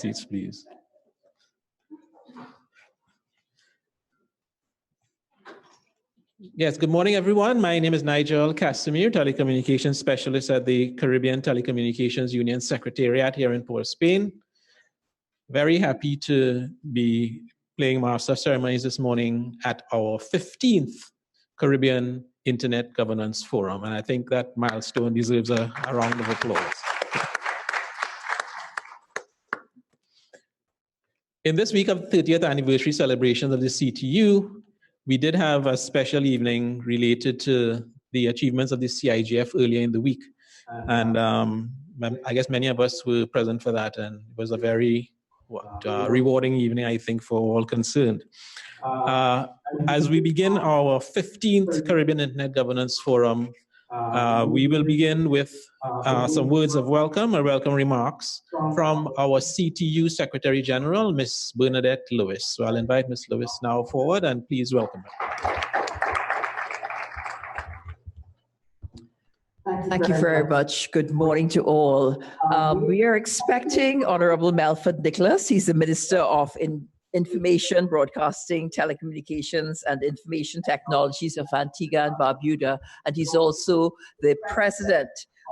seats, please. Yes, good morning, everyone. My name is Nigel Casimir, Telecommunications Specialist at the Caribbean Telecommunications Union Secretariat here in Port Spain. Very happy to be playing Master of Ceremonies this morning at our 15th Caribbean Internet Governance Forum. And I think that milestone deserves a round of applause. In this week of 30th anniversary celebrations of the CTU, we did have a special evening related to the achievements of the CIGF earlier in the week. And I guess many of us were present for that, and it was a very rewarding evening, I think, for all concerned. As we begin our 15th Caribbean Internet Governance Forum, we will begin with some words of welcome or welcome remarks from our CTU Secretary General, Ms. Bernadette Lewis. So I'll invite Ms. Lewis now forward, and please welcome her. Thank you very much. Good morning to all. We are expecting Honorable Melford Nicholas. He's the Minister of Information, Broadcasting, Telecommunications, and Information Technologies of Antigua and Barbuda, and he's also the President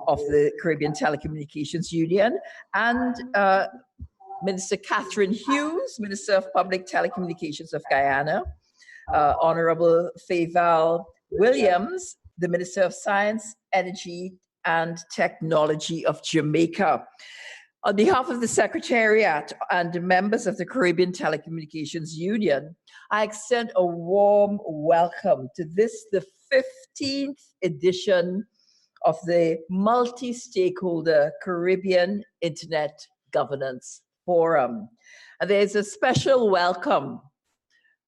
of the Caribbean Telecommunications Union, and Minister Catherine Hughes, Minister of Public Telecommunications of Guyana, Honorable Bevil Williams, the Minister of Science, Energy, and Technology of Jamaica. On behalf of the Secretariat and members of the Caribbean Telecommunications Union, I extend a warm welcome to this, the 15th edition of the multi-stakeholder Caribbean Internet Governance Forum. And there's a special welcome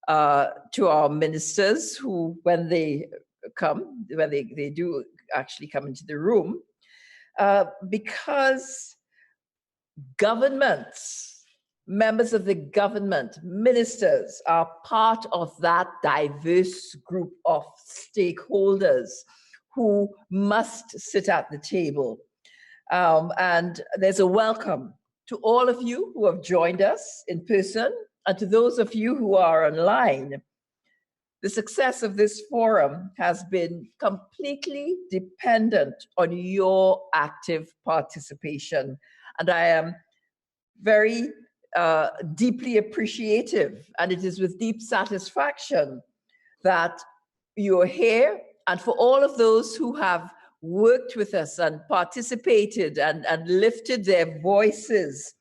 to our ministers who, when they come, when they do actually come into the room, because governments, members of the government, ministers are part of that diverse group of stakeholders who must sit at the table. And there's a welcome to all of you who have joined us in person and to those of you who are online. The success of this forum has been completely dependent on your active participation. And I am very deeply appreciative, and it is with deep satisfaction that you're here. And for all of those who have worked with us and participated and lifted their voices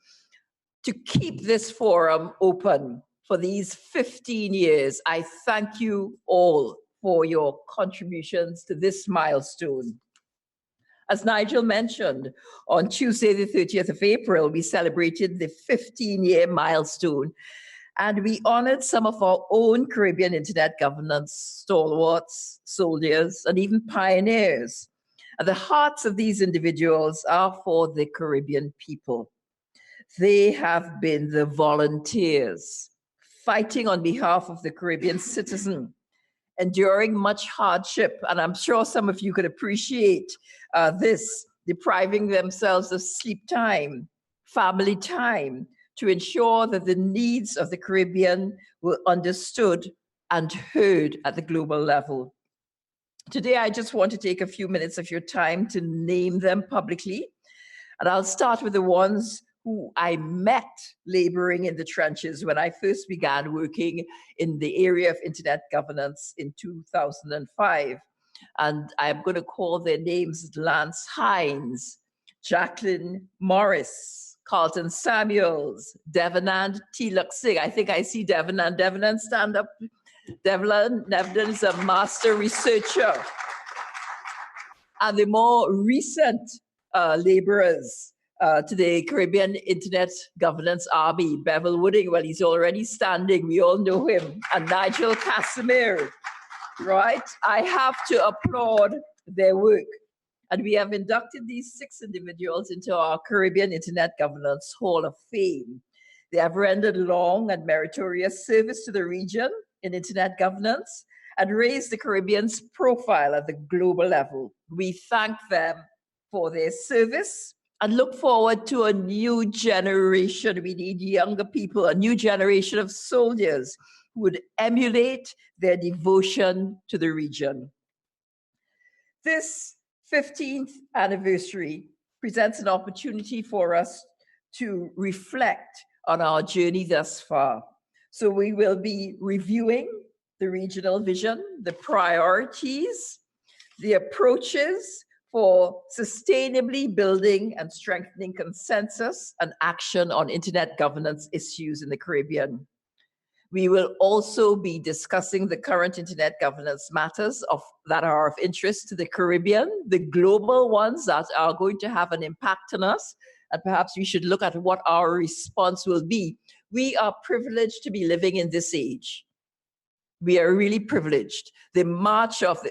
to keep this forum open for these 15 years, I thank you all for your contributions to this milestone. As Nigel mentioned, on Tuesday, the 30th of April, we celebrated the 15-year milestone, and we honored some of our own Caribbean Internet governance stalwarts, soldiers, and even pioneers. And the hearts of these individuals are for the Caribbean people. They have been the volunteers fighting on behalf of the Caribbean citizen, enduring much hardship, and I'm sure some of you could appreciate this, depriving themselves of sleep time, family time, to ensure that the needs of the Caribbean were understood and heard at the global level. Today, I just want to take a few minutes of your time to name them publicly, and I'll start with the ones who I met laboring in the trenches when I first began working in the area of internet governance in 2005. And I'm going to call their names Lance Hines, Jacqueline Morris, Carlton Samuels, Devanand Tilak Singh. I think I see Devanand. Devanand, stand up. Devanand is a master researcher. And the more recent laborers to the Caribbean Internet Governance Army, Bevil Wooding, well, he's already standing, we all know him, and Nigel Casimir, right? I have to applaud their work. And we have inducted these 6 individuals into our Caribbean Internet Governance Hall of Fame. They have rendered long and meritorious service to the region in internet governance and raised the Caribbean's profile at the global level. We thank them for their service and look forward to a new generation. We need younger people, a new generation of soldiers who would emulate their devotion to the region. This 15th anniversary presents an opportunity for us to reflect on our journey thus far. So we will be reviewing the regional vision, the priorities, the approaches for sustainably building and strengthening consensus and action on internet governance issues in the Caribbean. We will also be discussing the current internet governance matters that are of interest to the Caribbean, the global ones that are going to have an impact on us, and perhaps we should look at what our response will be. We are privileged to be living in this age. We are really privileged. The march of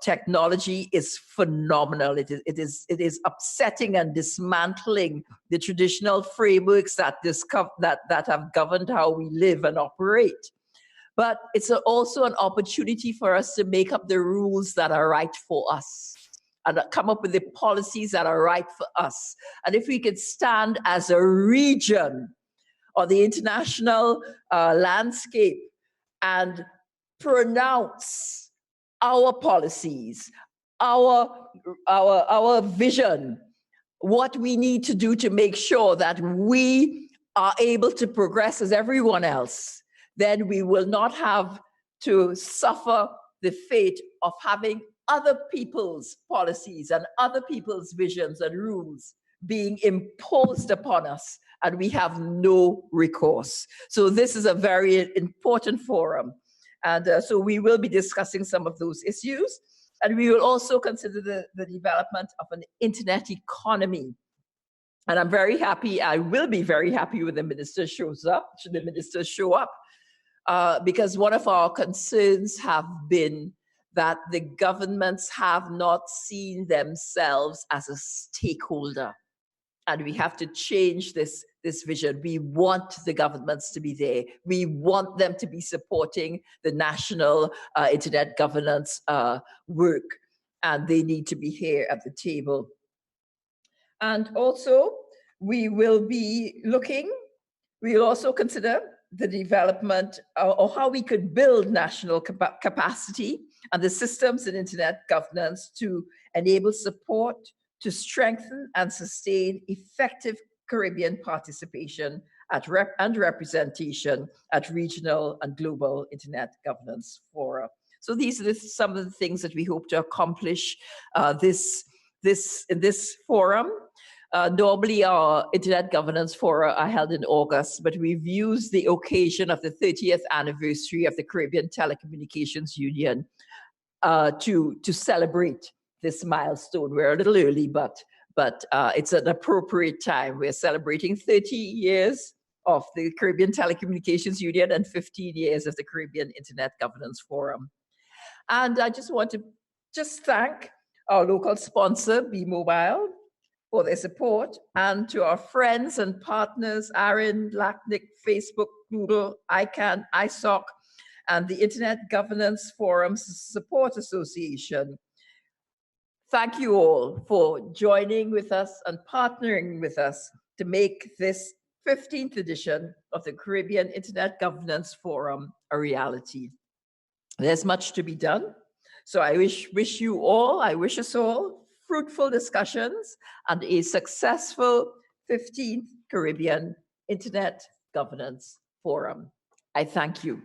technology is phenomenal. It is upsetting and dismantling the traditional frameworks that have governed how we live and operate. But it's also an opportunity for us to make up the rules that are right for us and come up with the policies that are right for us. And if we could stand as a region on the international landscape and pronounce our policies, our vision, what we need to do to make sure that we are able to progress as everyone else, then we will not have to suffer the fate of having other people's policies and other people's visions and rules being imposed upon us, and we have no recourse. So this is a very important forum. And so we will be discussing some of those issues. And we will also consider the development of an internet economy. And I'm very happy, I will be very happy when the minister shows up, should the minister show up, because one of our concerns have been that the governments have not seen themselves as a stakeholder. And we have to change this vision. We want the governments to be there. We want them to be supporting the national internet governance work. And they need to be here at the table. And also, we will be we'll also consider the development or how we could build national capacity and the systems in internet governance to enable support to strengthen and sustain effective Caribbean participation and representation at regional and global internet governance fora. So these are some of the things that we hope to accomplish in this forum. Normally our internet governance fora are held in August, but we've used the occasion of the 30th anniversary of the Caribbean Telecommunications Union to celebrate this milestone. We're a little early, but it's an appropriate time. We're celebrating 30 years of the Caribbean Telecommunications Union and 15 years of the Caribbean Internet Governance Forum. And I just want to thank our local sponsor, B-Mobile, for their support, and to our friends and partners, ARIN, LACNIC, Facebook, Google, ICANN, ISOC, and the Internet Governance Forums Support Association. Thank you all for joining with us and partnering with us to make this 15th edition of the Caribbean Internet Governance Forum a reality. There's much to be done. So I wish us all fruitful discussions and a successful 15th Caribbean Internet Governance Forum. I thank you.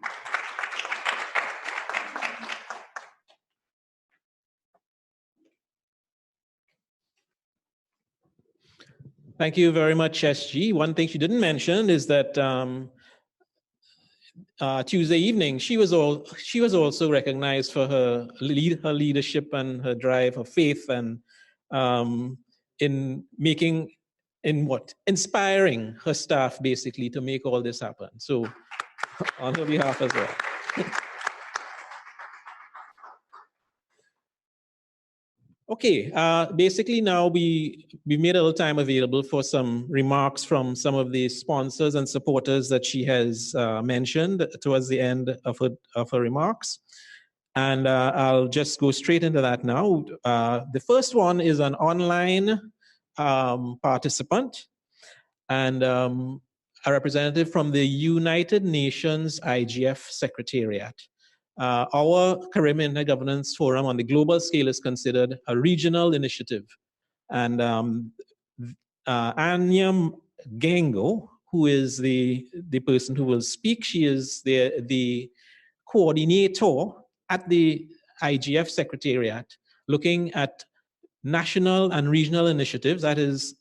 Thank you very much, SG. One thing she didn't mention is that Tuesday evening, she was also recognized for her leadership and her drive, her faith, and inspiring her staff basically to make all this happen. So on her behalf as well. Okay, basically now we made a little time available for some remarks from some of the sponsors and supporters that she has mentioned towards the end of her remarks. And I'll just go straight into that now. The first one is an online participant and a representative from the United Nations IGF Secretariat. Our Caribbean Intergovernance Forum on the global scale is considered a regional initiative. And Anja Gengo, who is the person who will speak, she is the coordinator at the IGF Secretariat, looking at national and regional initiatives, that is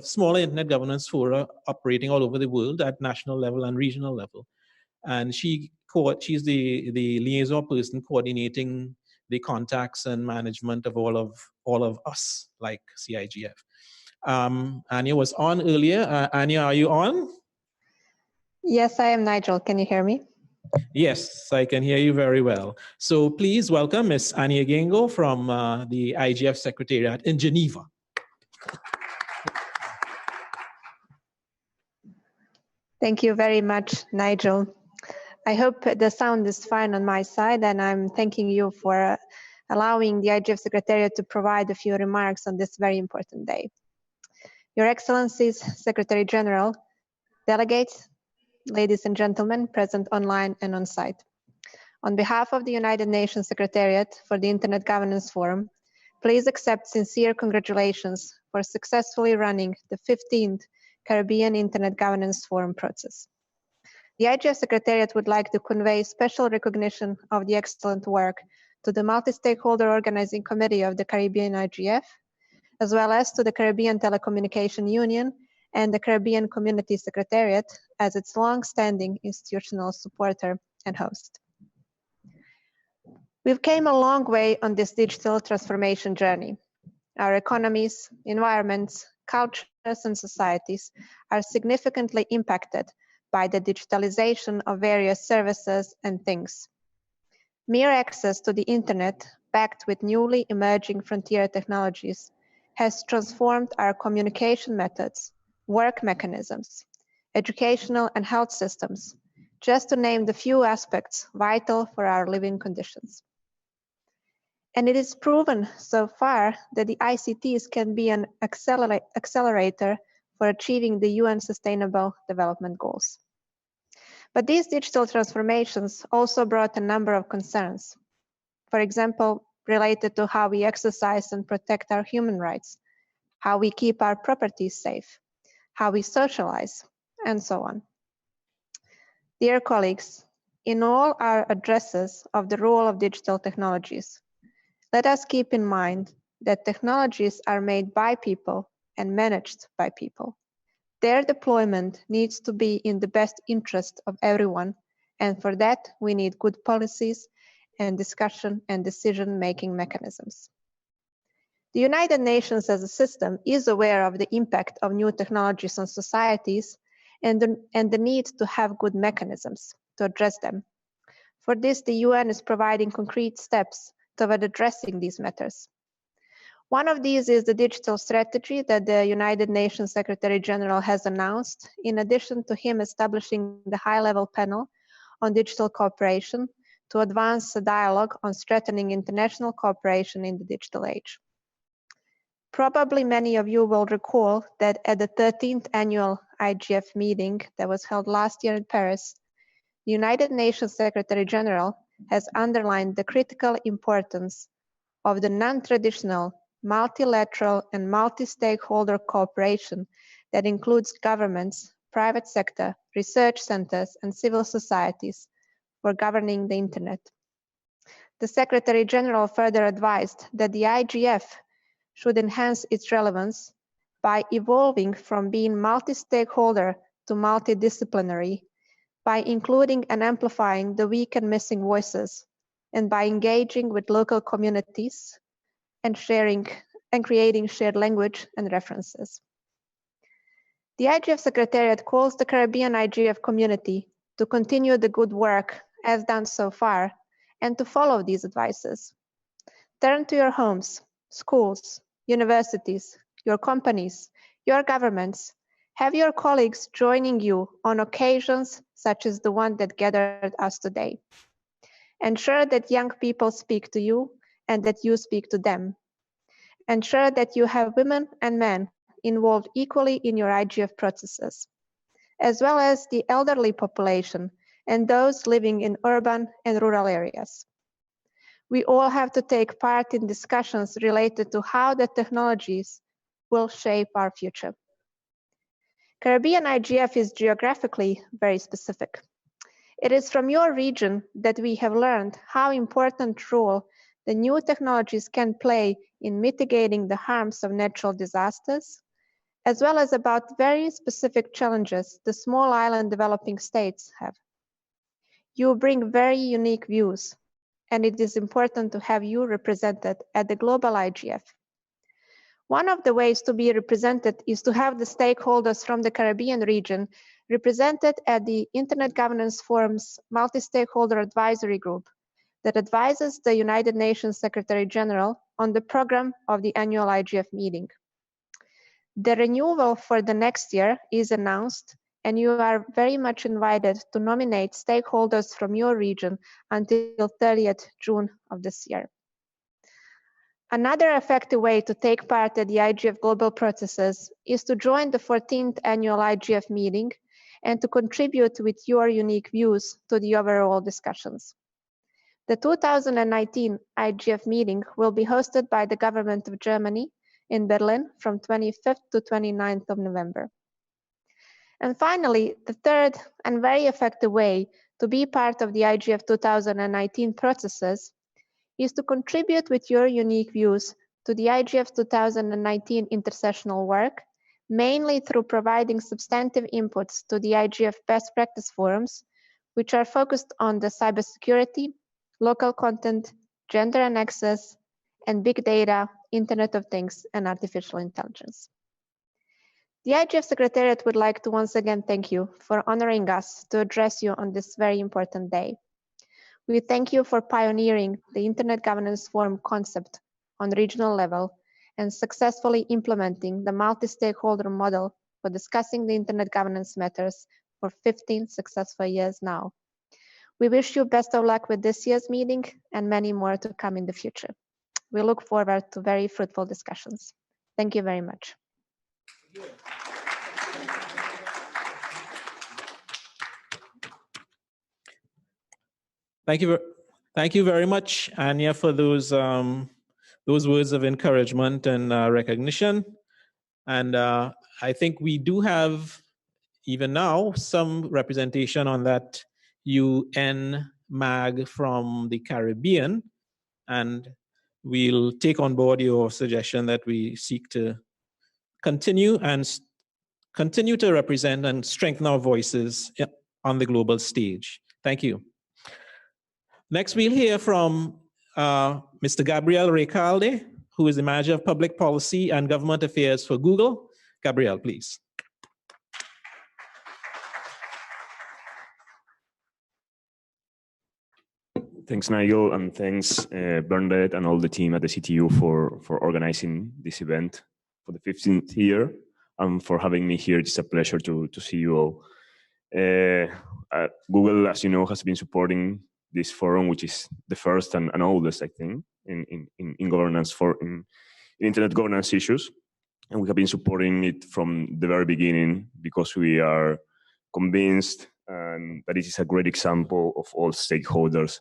smaller internet governance fora operating all over the world at national level and regional level. And she's the liaison person coordinating the contacts and management of all of us, like CIGF. Anja was on earlier. Anja, are you on? Yes, I am, Nigel. Can you hear me? Yes, I can hear you very well. So please welcome Ms. Anja Gengo from the IGF Secretariat in Geneva. Thank you very much, Nigel. I hope the sound is fine on my side, and I'm thanking you for allowing the IGF Secretariat to provide a few remarks on this very important day. Your Excellencies, Secretary General, delegates, ladies and gentlemen present online and on site. On behalf of the United Nations Secretariat for the Internet Governance Forum, please accept sincere congratulations for successfully running the 15th Caribbean Internet Governance Forum process. The IGF Secretariat would like to convey special recognition of the excellent work to the Multi-Stakeholder Organizing Committee of the Caribbean IGF, as well as to the Caribbean Telecommunication Union and the Caribbean Community Secretariat as its long-standing institutional supporter and host. We've came a long way on this digital transformation journey. Our economies, environments, cultures, and societies are significantly impacted by the digitalization of various services and things. Mere access to the internet, backed with newly emerging frontier technologies, has transformed our communication methods, work mechanisms, educational and health systems, just to name the few aspects vital for our living conditions. And it is proven so far that the ICTs can be an accelerator for achieving the UN Sustainable Development Goals. But these digital transformations also brought a number of concerns. For example, related to how we exercise and protect our human rights, how we keep our properties safe, how we socialize, and so on. Dear colleagues, in all our addresses of the role of digital technologies, let us keep in mind that technologies are made by people and managed by people. Their deployment needs to be in the best interest of everyone, and for that we need good policies and discussion and decision-making mechanisms. The United Nations as a system is aware of the impact of new technologies on societies and the need to have good mechanisms to address them. For this, the UN is providing concrete steps toward addressing these matters. One of these is the digital strategy that the United Nations Secretary General has announced, in addition to him establishing the high-level panel on digital cooperation to advance a dialogue on strengthening international cooperation in the digital age. Probably many of you will recall that at the 13th annual IGF meeting that was held last year in Paris, the United Nations Secretary General has underlined the critical importance of the non-traditional, multilateral and multi-stakeholder cooperation that includes governments, private sector, research centers, and civil societies for governing the internet. The Secretary General further advised that the IGF should enhance its relevance by evolving from being multi-stakeholder to multidisciplinary, by including and amplifying the weak and missing voices, and by engaging with local communities and creating shared language and references. The IGF Secretariat calls the Caribbean IGF community to continue the good work as done so far and to follow these advices. Turn to your homes, schools, universities, your companies, your governments. Have your colleagues joining you on occasions such as the one that gathered us today. Ensure that young people speak to you and that you speak to them. Ensure that you have women and men involved equally in your IGF processes, as well as the elderly population and those living in urban and rural areas. We all have to take part in discussions related to how the technologies will shape our future. Caribbean IGF is geographically very specific. It is from your region that we have learned how important role the new technologies can play in mitigating the harms of natural disasters, as well as about very specific challenges the small island developing states have. You bring very unique views, and it is important to have you represented at the global IGF. One of the ways to be represented is to have the stakeholders from the Caribbean region represented at the Internet Governance Forum's multi-stakeholder advisory group that advises the United Nations Secretary General on the program of the annual IGF meeting. The renewal for the next year is announced, and you are very much invited to nominate stakeholders from your region until 30th June of this year. Another effective way to take part at the IGF global processes is to join the 14th annual IGF meeting and to contribute with your unique views to the overall discussions. The 2019 IGF meeting will be hosted by the government of Germany in Berlin from 25th to 29th of November. And finally, the third and very effective way to be part of the IGF 2019 processes is to contribute with your unique views to the IGF 2019 intersessional work, mainly through providing substantive inputs to the IGF best practice forums, which are focused on the cybersecurity, local content, gender and access, and big data, Internet of Things, and artificial intelligence. The IGF Secretariat would like to once again thank you for honoring us to address you on this very important day. We thank you for pioneering the Internet Governance Forum concept on regional level and successfully implementing the multi-stakeholder model for discussing the Internet governance matters for 15 successful years now. We wish you best of luck with this year's meeting and many more to come in the future. We look forward to very fruitful discussions. Thank you very much. Thank you very much, Anja, for those words of encouragement and recognition. And I think we do have, even now, some representation on that UN MAG from the Caribbean. And we'll take on board your suggestion that we seek to continue to represent and strengthen our voices on the global stage. Thank you. Next, we'll hear from Mr. Gabriel Recalde, who is the Manager of Public Policy and Government Affairs for Google. Gabriel, please. Thanks, Nigel, and thanks, Bernadette and all the team at the CTU for organizing this event for the 15th year and for having me here. It's a pleasure to see you all. Google, as you know, has been supporting this forum, which is the first and oldest, I think, in governance in internet governance issues. And we have been supporting it from the very beginning because we are convinced that it is a great example of all stakeholders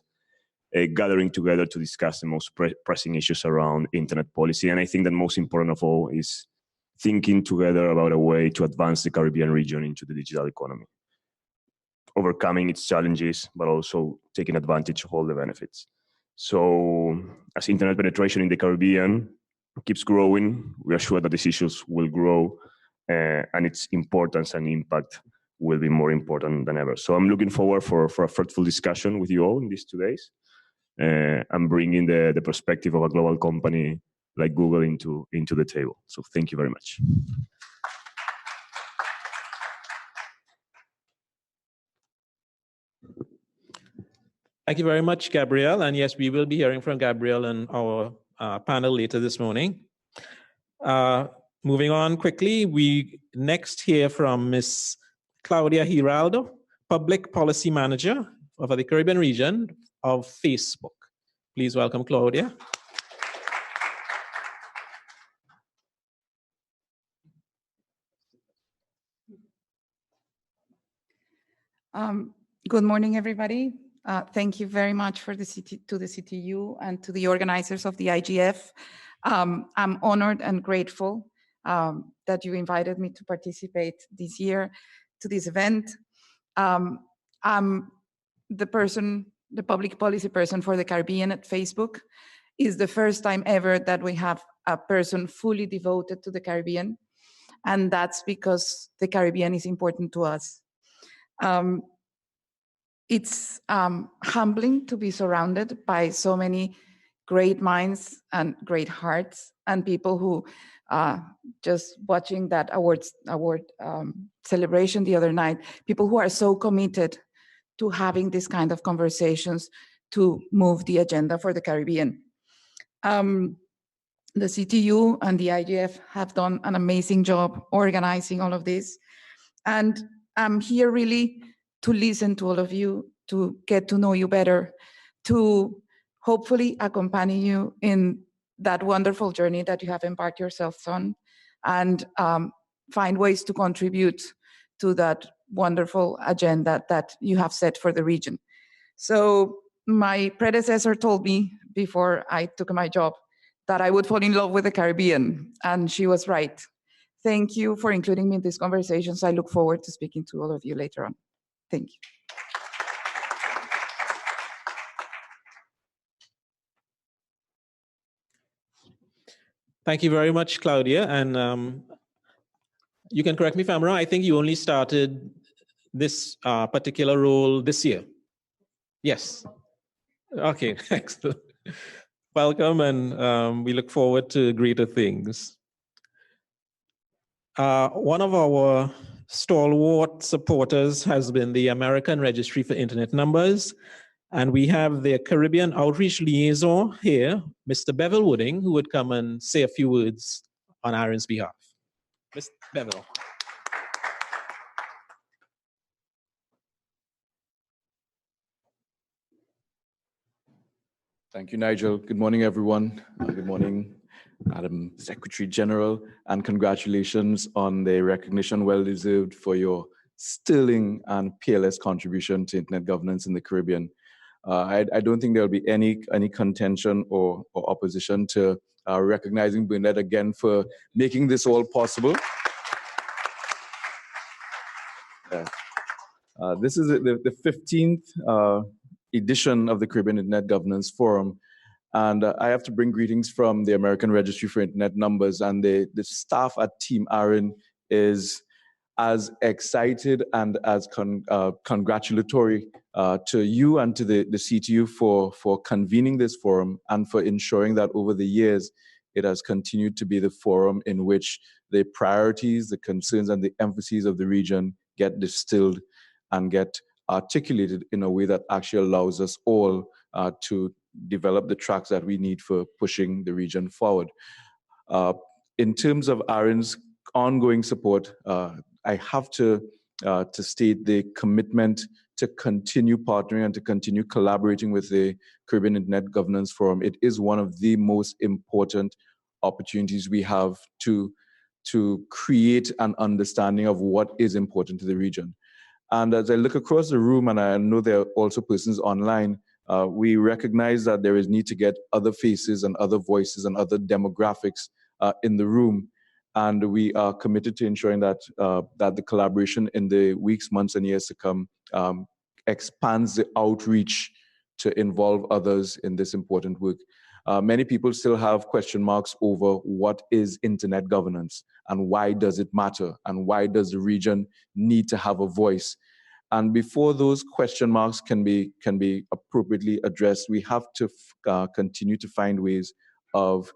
gathering together to discuss the most pressing issues around internet policy. And I think that most important of all is thinking together about a way to advance the Caribbean region into the digital economy, overcoming its challenges, but also taking advantage of all the benefits. So as internet penetration in the Caribbean keeps growing, we are sure that these issues will grow and its importance and impact will be more important than ever. So I'm looking forward for a fruitful discussion with you all in these 2 days and bringing the perspective of a global company like Google into the table. So thank you very much. Thank you very much, Gabriel. And yes, we will be hearing from Gabriel in our panel later this morning. Moving on quickly, we next hear from Ms. Claudia Giraldo, Public Policy Manager of the Caribbean region of Facebook. Please welcome Claudia. Good morning, everybody. Thank you very much to the CTU and to the organizers of the IGF. I'm honored and grateful that you invited me to participate this year to this event. I'm the public policy person for the Caribbean at Facebook. It's the first time ever that we have a person fully devoted to the Caribbean, and that's because the Caribbean is important to us. It's humbling to be surrounded by so many great minds and great hearts and people who just watching that award celebration the other night, people who are so committed to having this kind of conversations to move the agenda for the Caribbean. The CTU and the IGF have done an amazing job organizing all of this. And I'm here really to listen to all of you, to get to know you better, to hopefully accompany you in that wonderful journey that you have embarked yourselves on, and find ways to contribute to that wonderful agenda that you have set for the region. So my predecessor told me before I took my job that I would fall in love with the Caribbean, and she was right. Thank you for including me in these conversations. I look forward to speaking to all of you later on. Thank you. Thank you very much, Claudia. And you can correct me if I'm wrong. I think you only started this particular role this year. Yes. Okay, excellent. Welcome, and we look forward to greater things. One of our stalwart supporters has been the American Registry for Internet Numbers, and we have their Caribbean Outreach Liaison here, Mr. Bevil Wooding, who would come and say a few words on ARIN's behalf. Mr. Bevil. Thank you, Nigel. Good morning, everyone. Good morning, Madam Secretary General, and congratulations on the recognition well-deserved for your sterling and peerless contribution to internet governance in the Caribbean. I don't think there will be any contention or opposition to recognizing Bernadette again for making this all possible. This is the 15th edition of the Caribbean Internet Governance Forum. And I have to bring greetings from the American Registry for Internet Numbers, and the staff at Team ARIN is as excited and as congratulatory to you and to the CTU for convening this forum and for ensuring that over the years it has continued to be the forum in which the priorities, the concerns, and the emphases of the region get distilled and get articulated in a way that actually allows us all to develop the tracks that we need for pushing the region forward. In terms of ARIN's ongoing support, I have to state the commitment to continue partnering and to continue collaborating with the Caribbean Internet Governance Forum. It is one of the most important opportunities we have to create an understanding of what is important to the region. And as I look across the room, and I know there are also persons online, we recognize that there is need to get other faces and other voices and other demographics in the room. And we are committed to ensuring that that the collaboration in the weeks, months, and years to come expands the outreach to involve others in this important work. Many people still have question marks over what is internet governance and why does it matter and why does the region need to have a voice. And before those question marks can be appropriately addressed, we have to continue to find ways of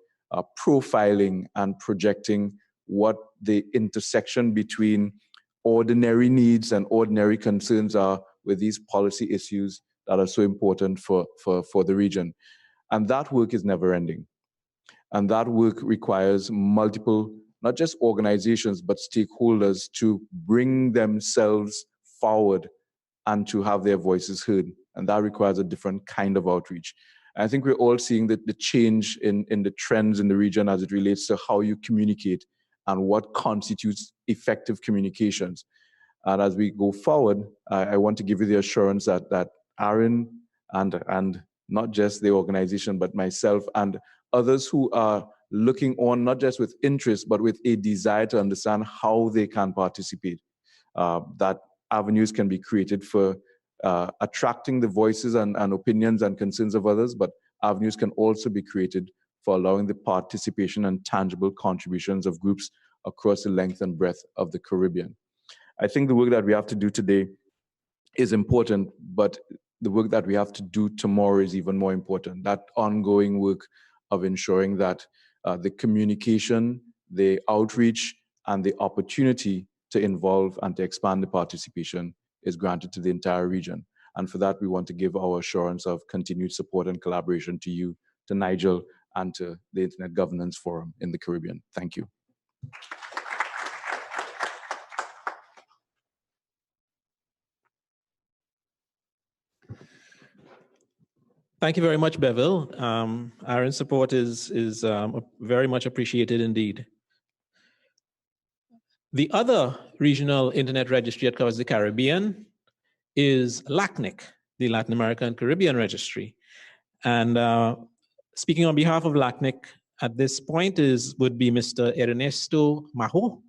profiling and projecting what the intersection between ordinary needs and ordinary concerns are with these policy issues that are so important for the region. And that work is never ending. And that work requires multiple, not just organizations, but stakeholders to bring themselves forward and to have their voices heard. And that requires a different kind of outreach. I think we're all seeing the change in the trends in the region as it relates to how you communicate and what constitutes effective communications. And as we go forward, I want to give you the assurance that ARIN and not just the organization, but myself and others who are looking on not just with interest, but with a desire to understand how they can participate, that avenues can be created for attracting the voices and opinions and concerns of others, but avenues can also be created for allowing the participation and tangible contributions of groups across the length and breadth of the Caribbean. I think the work that we have to do today is important, but the work that we have to do tomorrow is even more important. That ongoing work of ensuring that the communication, the outreach, and the opportunity to involve and to expand the participation is granted to the entire region. And for that, we want to give our assurance of continued support and collaboration to you, to Nigel, and to the Internet Governance Forum in the Caribbean. Thank you. Thank you very much, Bevil. ARIN's support is very much appreciated indeed. The other regional internet registry that covers the Caribbean is LACNIC, the Latin American Caribbean Registry. And speaking on behalf of LACNIC at this point would be Mr. Ernesto Majó,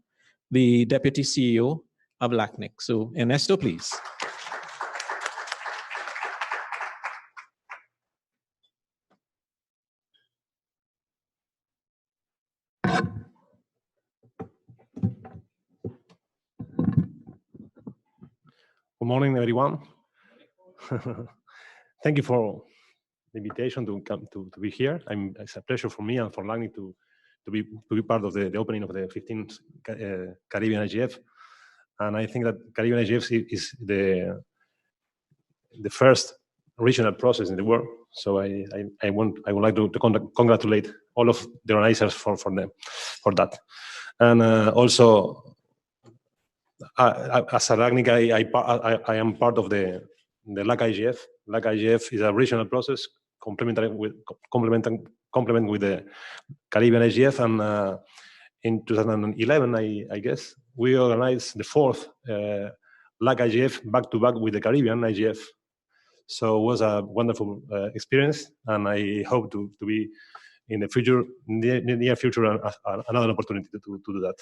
the Deputy CEO of LACNIC. So Ernesto, please. Good morning, everyone. Thank you for the invitation to come to be here. It's a pleasure for me and for LACNIC to be part of the opening of the 15th Caribbean IGF. And I think that Caribbean IGF is the first regional process in the world. So I would like to congratulate all of the organizers for that. And also, as a LACNIC, I am part of the LAC IGF. LAC IGF is a regional process complement with the Caribbean IGF. And in 2011, I guess, we organized the fourth LAC IGF back-to-back with the Caribbean IGF. So it was a wonderful experience, and I hope to be in the future, near future, another opportunity to do that.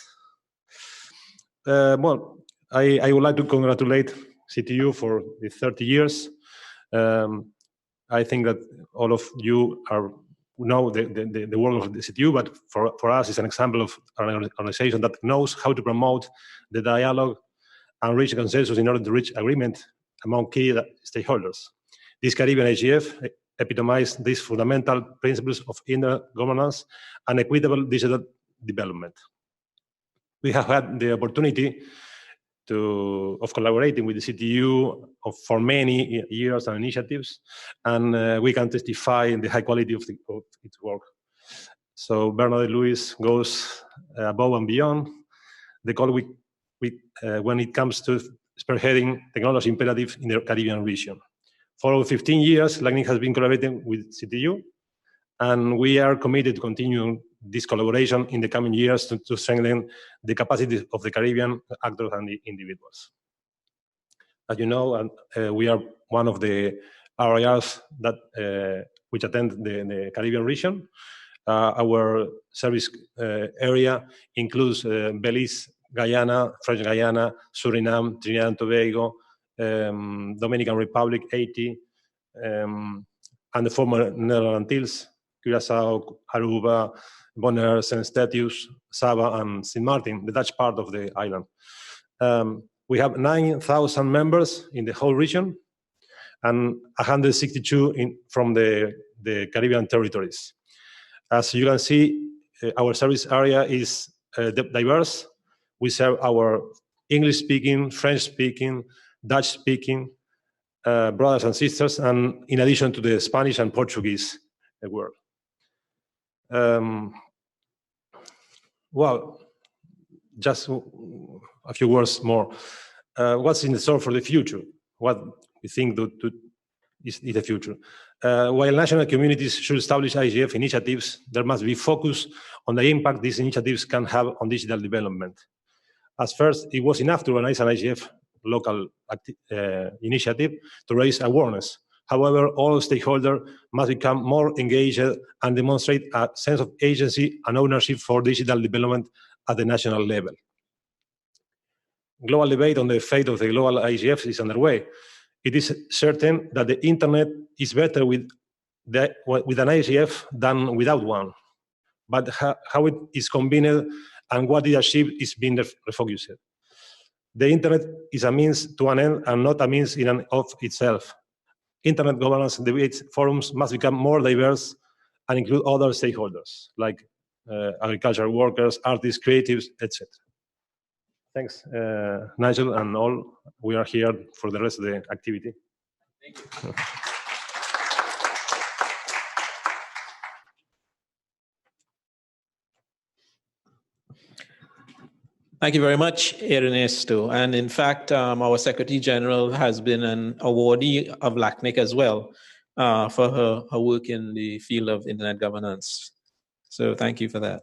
Well, I would like to congratulate CTU for the 30 years. I think that all of you know the work of the CTU, but for us, it's an example of an organization that knows how to promote the dialogue and reach a consensus in order to reach agreement among key stakeholders. This Caribbean IGF epitomized these fundamental principles of internet governance and equitable digital development. We have had the opportunity of collaborating with the CTU for many years and initiatives, and we can testify in the high quality of its work. So Bernadette Lewis goes above and beyond the call when it comes to spearheading technology imperative in the Caribbean region. For over 15 years, LACNIC has been collaborating with CTU, and we are committed to continue this collaboration in the coming years to strengthen the capacity of the Caribbean actors and the individuals. As you know, we are one of the RIRs that which attend the Caribbean region. Our service area includes Belize, Guyana, French Guyana, Suriname, Trinidad and Tobago, Dominican Republic, Haiti, and the former Netherlands Antilles, Curaçao, Aruba, Bonaire, Saint Eustatius, Saba, and Sint Maarten, the Dutch part of the island. We have 9,000 members in the whole region and 162 from the Caribbean territories. As you can see, our service area is diverse. We serve our English-speaking, French-speaking, Dutch-speaking brothers and sisters, and in addition to the Spanish and Portuguese world. Well, just a few words more. What's in the store for the future? What we think is the future? While national communities should establish IGF initiatives, there must be focus on the impact these initiatives can have on digital development. At first, it was enough to organize an IGF local initiative to raise awareness. However, all stakeholders must become more engaged and demonstrate a sense of agency and ownership for digital development at the national level. Global debate on the fate of the global IGF is underway. It is certain that the internet is better with an IGF than without one. But how it is combined and what it achieves is being refocused. The internet is a means to an end and not a means in and of itself. Internet governance debates forums must become more diverse and include other stakeholders like agricultural workers, artists, creatives, etc. Thanks, Nigel and all. We are here for the rest of the activity. Thank you. Thank you very much, Ernesto. And in fact, our Secretary General has been an awardee of LACNIC as well for her work in the field of internet governance. So thank you for that.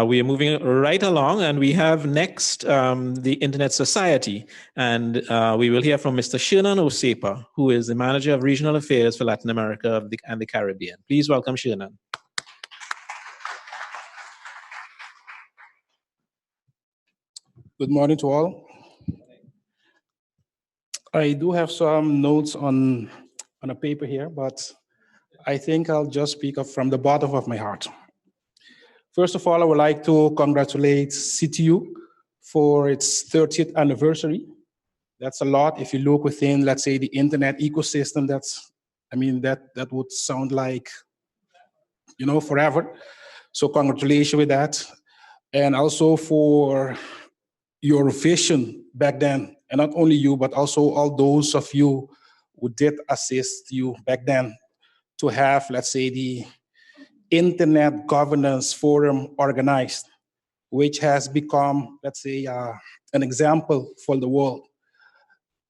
We are moving right along, and we have next the Internet Society. And we will hear from Mr. Shernon Osepa, who is the Manager of Regional Affairs for Latin America and the Caribbean. Please welcome Shernon. Good morning to all. I do have some notes on a paper here, but I think I'll just speak up from the bottom of my heart. First of all, I would like to congratulate CTU for its 30th anniversary. That's a lot. If you look within, let's say, the internet ecosystem, that would sound like, forever. So congratulations with that. And also for your vision back then, and not only you, but also all those of you who did assist you back then to have, let's say, the Internet Governance Forum organized, which has become, let's say, an example for the world.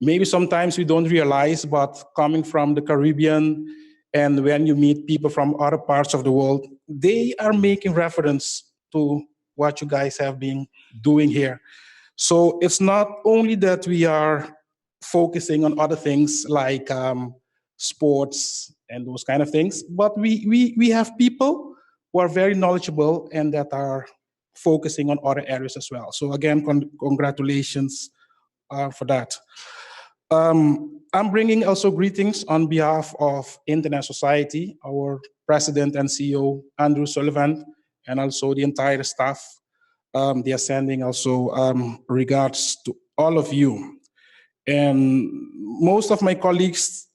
Maybe sometimes we don't realize, but coming from the Caribbean, and when you meet people from other parts of the world, they are making reference to what you guys have been doing here. So it's not only that we are focusing on other things like sports and those kind of things, but we have people who are very knowledgeable and that are focusing on other areas as well. So again, congratulations for that. I'm bringing also greetings on behalf of Internet Society, our President and CEO, Andrew Sullivan, and also the entire staff. They are sending also regards to all of you. And most of my colleagues,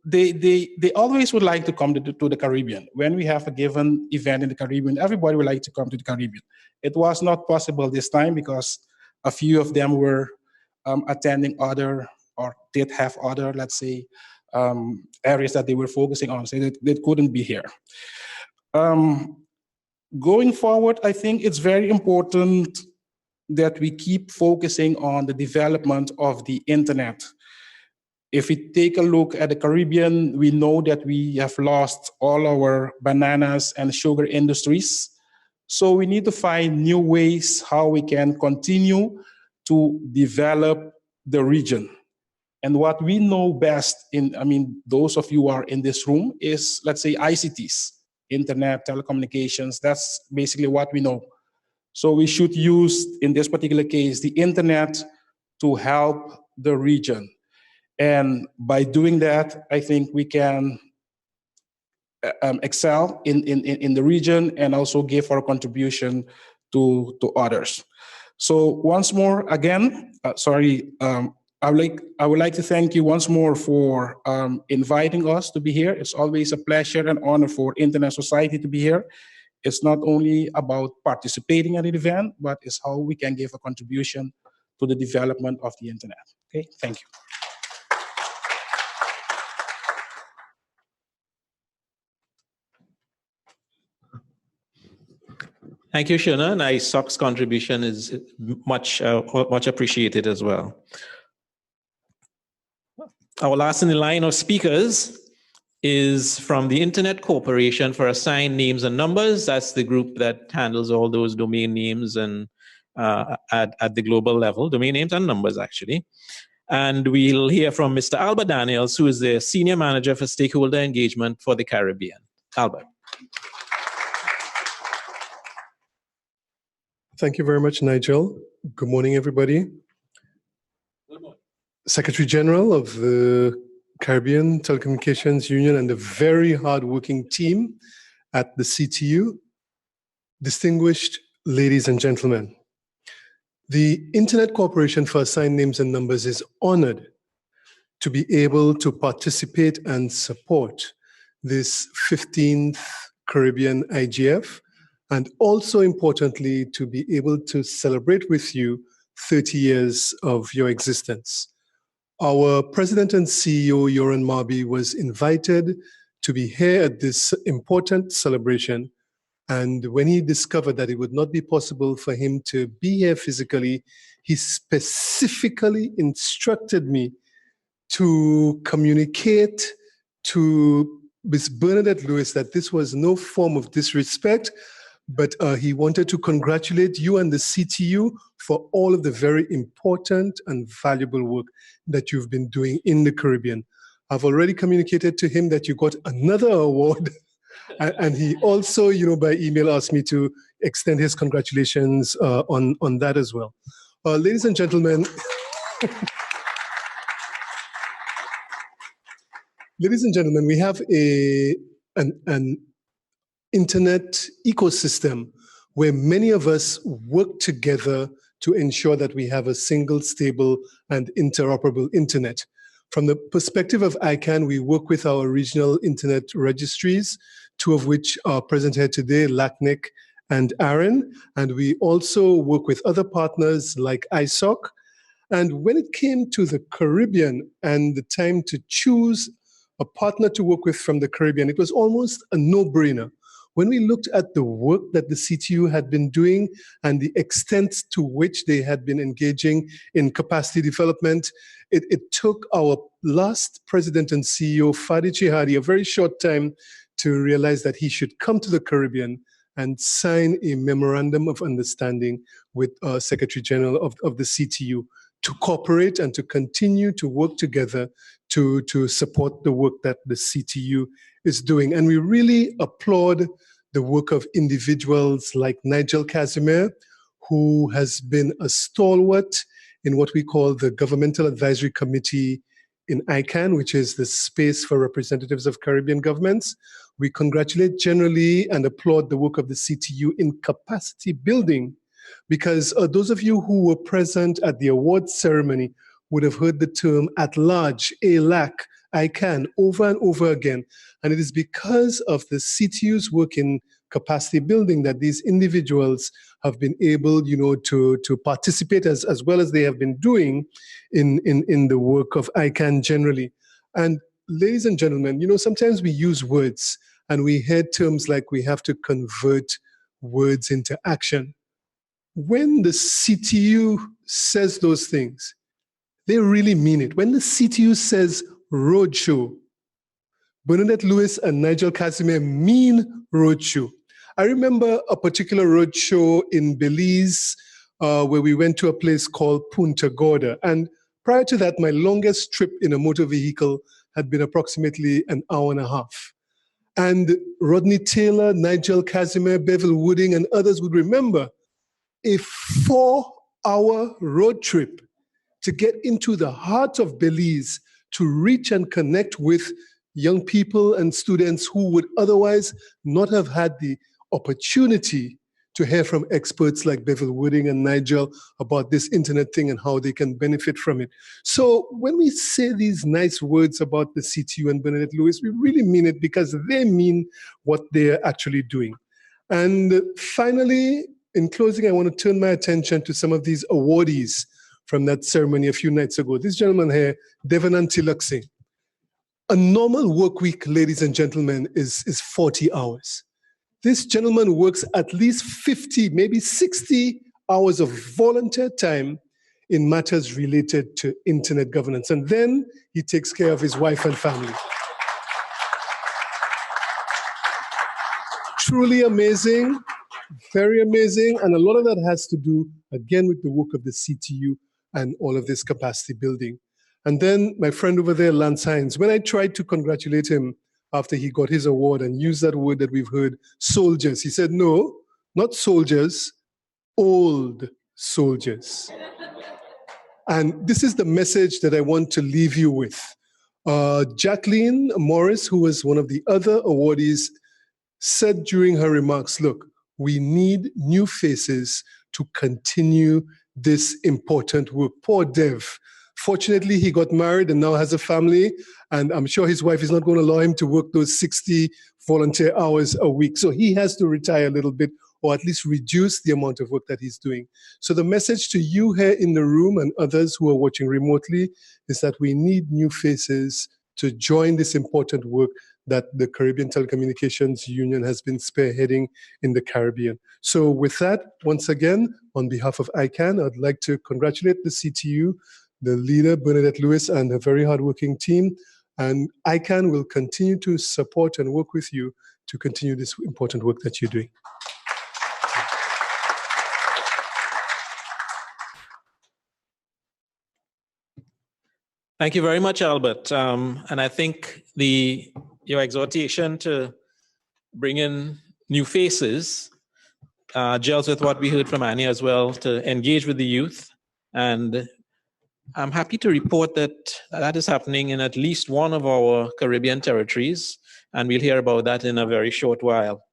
they always would like to come to the Caribbean. When we have a given event in the Caribbean, everybody would like to come to the Caribbean. It was not possible this time because a few of them were attending other, or did have other, let's say, areas that they were focusing on, so they couldn't be here. Going forward, I think it's very important that we keep focusing on the development of the internet. If we take a look at the Caribbean, we know that we have lost all our bananas and sugar industries. So we need to find new ways how we can continue to develop the region. And what we know best, those of you who are in this room, is, let's say, ICTs. Internet, telecommunications, that's basically what we know. So we should use, in this particular case, the internet to help the region. And by doing that, I think we can excel in the region and also give our contribution to others. So once more, again, I would like to thank you once more for inviting us to be here. It's always a pleasure and honor for Internet Society to be here. It's not only about participating at an event, but it's how we can give a contribution to the development of the internet. Okay, thank you. Thank you, Shernon. ISOC's contribution is much appreciated as well. Our last in the line of speakers is from the Internet Corporation for Assigned Names and Numbers. That's the group that handles all those domain names and at the global level, domain names and numbers actually. And we'll hear from Mr. Albert Daniels, who is the Senior Manager for Stakeholder Engagement for the Caribbean. Albert. Thank you very much, Nigel. Good morning, everybody. Good morning. Secretary General of the Caribbean Telecommunications Union and the very hardworking team at the CTU, distinguished ladies and gentlemen. The Internet Corporation for Assigned Names and Numbers is honored to be able to participate and support this 15th Caribbean IGF, and also importantly, to be able to celebrate with you 30 years of your existence. Our President and CEO, Yoran Marby, was invited to be here at this important celebration. And when he discovered that it would not be possible for him to be here physically, he specifically instructed me to communicate to Ms. Bernadette Lewis that this was no form of disrespect, but he wanted to congratulate you and the CTU for all of the very important and valuable work that you've been doing in the Caribbean. I've already communicated to him that you got another award. And he also, by email asked me to extend his congratulations on that as well. Ladies and gentlemen, we have an internet ecosystem where many of us work together to ensure that we have a single, stable, and interoperable internet. From the perspective of ICANN, we work with our regional internet registries, two of which are present here today, LACNIC and ARIN, and we also work with other partners like ISOC. And when it came to the Caribbean and the time to choose a partner to work with from the Caribbean, it was almost a no-brainer. When we looked at the work that the CTU had been doing and the extent to which they had been engaging in capacity development, it took our last president and CEO, Fadi Chihadi, a very short time to realize that he should come to the Caribbean and sign a memorandum of understanding with Secretary General of the CTU to cooperate and to continue to work together to support the work that the CTU is doing. And we really applaud the work of individuals like Nigel Casimir, who has been a stalwart in what we call the Governmental Advisory Committee in ICANN, which is the space for representatives of Caribbean governments. We congratulate generally and applaud the work of the CTU in capacity building, because those of you who were present at the awards ceremony would have heard the term at large, ALAC, ICANN, over and over again. And it is because of the CTU's work in capacity building that these individuals have been able, to participate as well as they have been doing in the work of ICANN generally. And ladies and gentlemen, sometimes we use words and we hear terms like we have to convert words into action. When the CTU says those things, they really mean it. When the CTU says roadshow, Bernadette Lewis and Nigel Casimir mean roadshow. I remember a particular roadshow in Belize where we went to a place called Punta Gorda. And prior to that, my longest trip in a motor vehicle had been approximately an hour and a half. And Rodney Taylor, Nigel Casimir, Bevil Wooding, and others would remember a 4-hour road trip to get into the heart of Belize to reach and connect with young people and students who would otherwise not have had the opportunity to hear from experts like Bevil Wooding and Nigel about this internet thing and how they can benefit from it. So when we say these nice words about the CTU and Bernadette Lewis, we really mean it because they mean what they're actually doing. And finally, in closing, I want to turn my attention to some of these awardees from that ceremony a few nights ago. This gentleman here, Devanand Tilak. A normal work week, ladies and gentlemen, is 40 hours. This gentleman works at least 50, maybe 60 hours of volunteer time in matters related to internet governance. And then he takes care of his wife and family. Truly amazing. very amazing. And a lot of that has to do, again, with the work of the CTU and all of this capacity building. And then my friend over there, Lance Hines, when I tried to congratulate him after he got his award and used that word that we've heard, soldiers, he said, no, not soldiers, old soldiers. And this is the message that I want to leave you with. Jacqueline Morris, who was one of the other awardees, said during her remarks, look, we need new faces to continue this important work. Poor Dev. Fortunately, he got married and now has a family, and I'm sure his wife is not going to allow him to work those 60 volunteer hours a week. So he has to retire a little bit, or at least reduce the amount of work that he's doing. So the message to you here in the room and others who are watching remotely is that we need new faces to join this important work that the Caribbean Telecommunications Union has been spearheading in the Caribbean. So with that, once again, on behalf of ICANN, I'd like to congratulate the CTU, the leader, Bernadette Lewis, and a very hardworking team. And ICANN will continue to support and work with you to continue this important work that you're doing. Thank you very much, Albert. And I think your exhortation to bring in new faces gels with what we heard from Anja as well, to engage with the youth. And I'm happy to report that that is happening in at least one of our Caribbean territories, and we'll hear about that in a very short while.